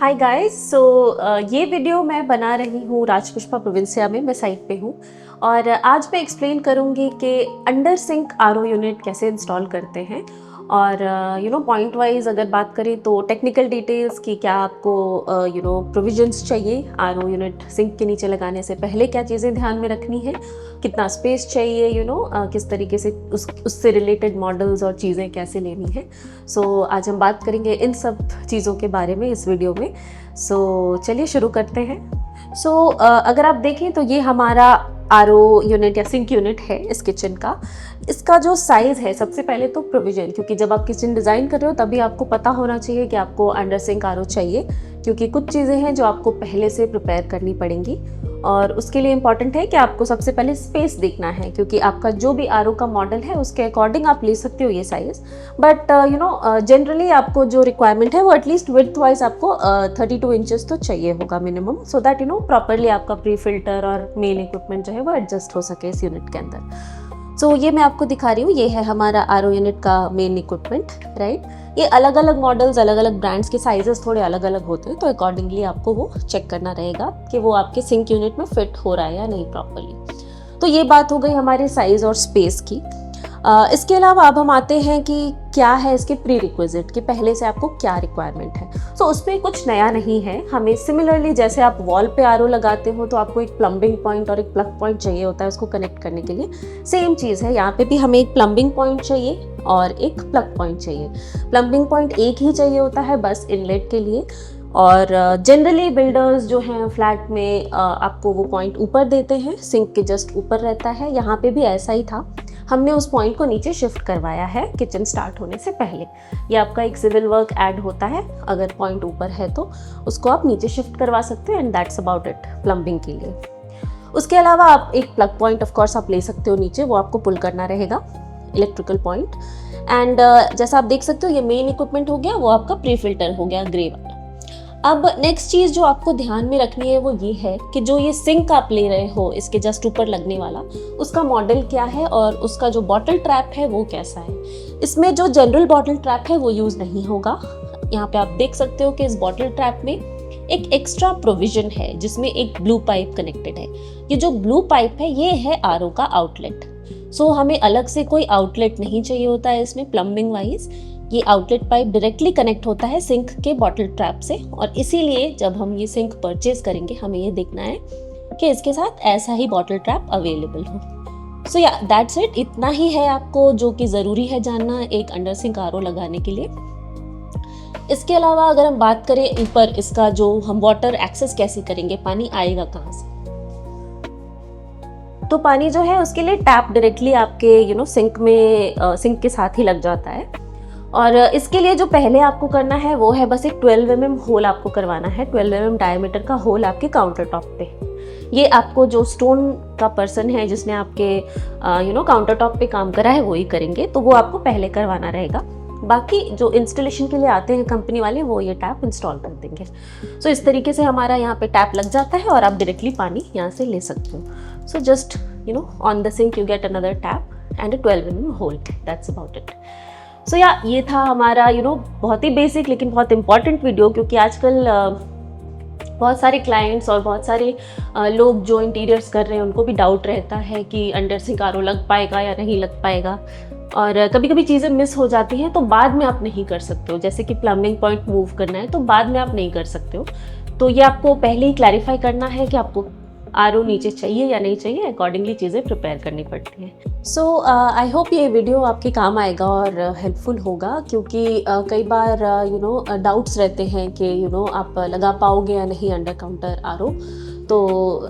Hi guys. ये video मैं बना रही हूँ राजपुष्पा प्रोविंसिया में, मैं साइट पे हूँ और आज मैं एक्सप्लेन करूँगी कि अंडर सिंक आरओ यूनिट कैसे इंस्टॉल करते हैं और पॉइंट वाइज अगर बात करें तो टेक्निकल डिटेल्स की क्या आपको प्रोविजंस चाहिए आरओ यूनिट सिंक के नीचे लगाने से पहले, क्या चीज़ें ध्यान में रखनी है, कितना स्पेस चाहिए, किस तरीके से उससे रिलेटेड मॉडल्स और चीज़ें कैसे लेनी है। आज हम बात करेंगे इन सब चीज़ों के बारे में इस वीडियो में। चलिए शुरू करते हैं। अगर आप देखें तो ये हमारा आरओ यूनिट या सिंक यूनिट है इस किचन का। इसका जो साइज़ है, सबसे पहले तो प्रोविज़न, क्योंकि जब आप किचन डिज़ाइन कर रहे हो तभी आपको पता होना चाहिए कि आपको अंडर सिंक आरओ चाहिए, क्योंकि कुछ चीज़ें हैं जो आपको पहले से प्रिपेयर करनी पड़ेंगी और उसके लिए इम्पॉर्टेंट है कि आपको सबसे पहले स्पेस देखना है, क्योंकि आपका जो भी आरओ का मॉडल है उसके अकॉर्डिंग आप ले सकते हो ये साइज़। बट जनरली आपको जो रिक्वायरमेंट है वो एटलीस्ट विड्थ वाइज आपको 32 इंचेस तो चाहिए होगा मिनिमम, सो दैट प्रॉपरली आपका प्री फिल्टर और मेन इक्विपमेंट जो है वो एडजस्ट हो सके इस यूनिट के अंदर। ये मैं आपको दिखा रही हूँ, ये है हमारा आरओ यूनिट का मेन इक्विपमेंट, राइट। ये अलग अलग मॉडल्स, अलग अलग ब्रांड्स के साइजेस थोड़े अलग अलग होते हैं, तो अकॉर्डिंगली आपको वो चेक करना रहेगा कि वो आपके सिंक यूनिट में फिट हो रहा है या नहीं प्रॉपरली। तो ये बात हो गई हमारे साइज़ और स्पेस की। इसके अलावा अब हम आते हैं कि क्या है इसके प्री रिक्विजिट, कि पहले से आपको क्या रिक्वायरमेंट है। उसमें कुछ नया नहीं है। हमें सिमिलरली जैसे आप वॉल पे आरओ लगाते हो तो आपको एक प्लम्बिंग पॉइंट और एक प्लग पॉइंट चाहिए होता है उसको कनेक्ट करने के लिए, सेम चीज़ है यहाँ पे भी। हमें एक प्लम्बिंग पॉइंट चाहिए और एक प्लग पॉइंट चाहिए। प्लम्बिंग पॉइंट एक ही चाहिए होता है बस इनलेट के लिए, और जनरली बिल्डर्स जो हैं फ्लैट में आपको वो पॉइंट ऊपर देते हैं, सिंक के जस्ट ऊपर रहता है। यहाँ पे भी ऐसा ही था, हमने उस पॉइंट को नीचे शिफ्ट करवाया है किचन स्टार्ट होने से पहले। ये आपका एक सिविल वर्क ऐड होता है, अगर पॉइंट ऊपर है तो उसको आप नीचे शिफ्ट करवा सकते हो, and that's about it plumbing के लिए। उसके अलावा आप एक प्लग पॉइंट ऑफ कोर्स आप ले सकते हो नीचे, वो आपको पुल करना रहेगा, इलेक्ट्रिकल पॉइंट। एंड जैसा आप देख सकते हो ये मेन इक्विपमेंट हो गया, वो आपका प्री फिल्टर हो गया ग्रे वाला। अब नेक्स्ट चीज़ जो आपको ध्यान में रखनी है वो ये है कि जो ये सिंक आप ले रहे हो इसके जस्ट ऊपर लगने वाला, उसका मॉडल क्या है और उसका जो बॉटल ट्रैप है वो कैसा है। इसमें जो जनरल बॉटल ट्रैप है वो यूज़ नहीं होगा। यहाँ पे आप देख सकते हो कि इस बॉटल ट्रैप में एक एक्स्ट्रा प्रोविजन है जिसमें एक ब्लू पाइप कनेक्टेड है। ये जो ब्लू पाइप है ये है आरओ का आउटलेट। हमें अलग से कोई आउटलेट नहीं चाहिए होता है इसमें प्लम्बिंग वाइज। ये आउटलेट पाइप डायरेक्टली कनेक्ट होता है सिंक के बॉटल ट्रैप से, और इसीलिए जब हम ये सिंक परचेज करेंगे हमें ये देखना है कि इसके साथ ऐसा ही बॉटल ट्रैप अवेलेबल हो। या दैट्स इट, इतना ही है आपको जो कि ज़रूरी है जानना एक अंडर सिंक आरओ लगाने के लिए। इसके अलावा अगर हम बात करें ऊपर इसका जो हम वाटर एक्सेस कैसे करेंगे, पानी आएगा कहाँ से, तो पानी जो है उसके लिए टैप डायरेक्टली आपके सिंक में सिंक के साथ ही लग जाता है। और इसके लिए जो पहले आपको करना है वो है बस एक 12 mm होल आपको करवाना है, 12 mm डायमीटर का होल आपके काउंटर टॉप पे। ये आपको जो स्टोन का पर्सन है जिसने आपके काउंटर टॉप पे काम करा है वो ही करेंगे, तो वो आपको पहले करवाना रहेगा। बाकी जो इंस्टॉलेशन के लिए आते हैं कंपनी वाले वो ये टैप इंस्टॉल कर देंगे। इस तरीके से हमारा यहाँ पे टैप लग जाता है और आप डायरेक्टली पानी यहाँ से ले सकते हो। Just on the sink you get another tap and 12 mm hole, that's about it. ये था हमारा बहुत ही बेसिक लेकिन बहुत इंपॉर्टेंट वीडियो, क्योंकि आजकल बहुत सारे क्लाइंट्स और बहुत सारे लोग जो इंटीरियर्स कर रहे हैं उनको भी डाउट रहता है कि अंडर सिंक आरओ लग पाएगा या नहीं लग पाएगा, और कभी कभी चीज़ें मिस हो जाती हैं तो बाद में आप नहीं कर सकते हो। जैसे कि प्लम्बिंग पॉइंट मूव करना है तो बाद में आप नहीं कर सकते हो, तो ये आपको पहले ही क्लैरिफाई करना है कि आपको आरओ नीचे चाहिए या नहीं चाहिए, अकॉर्डिंगली चीज़ें प्रिपेयर करनी पड़ती हैं। आई होप ये वीडियो आपके काम आएगा और हेल्पफुल होगा, क्योंकि कई बार डाउट्स रहते हैं कि आप लगा पाओगे या नहीं अंडर काउंटर आरओ। तो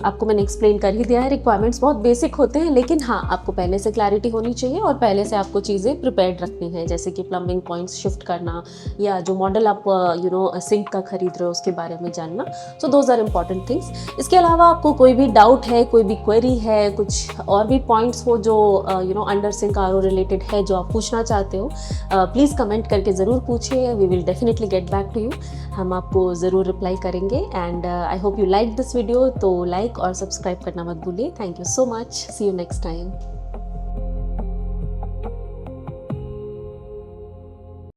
आपको मैंने एक्सप्लेन कर ही दिया है, रिक्वायरमेंट्स बहुत बेसिक होते हैं, लेकिन हाँ आपको पहले से क्लैरिटी होनी चाहिए और पहले से आपको चीज़ें प्रिपेयर्ड रखनी है, जैसे कि प्लम्बिंग पॉइंट्स शिफ्ट करना या जो मॉडल आप सिंक का खरीद रहे हो उसके बारे में जानना। Those are important things. इसके अलावा आपको कोई भी डाउट है, कोई भी क्वेरी है, कुछ और भी पॉइंट्स हो जो अंडर सिंक आरओ रिलेटेड है जो आप पूछना चाहते हो, प्लीज़ कमेंट करके ज़रूर पूछिए। We will definitely get back to you, हम आपको ज़रूर रिप्लाई करेंगे। And I hope you like this video, तो लाइक और सब्सक्राइब करना मत भूलिए। Thank you so much, see you next time.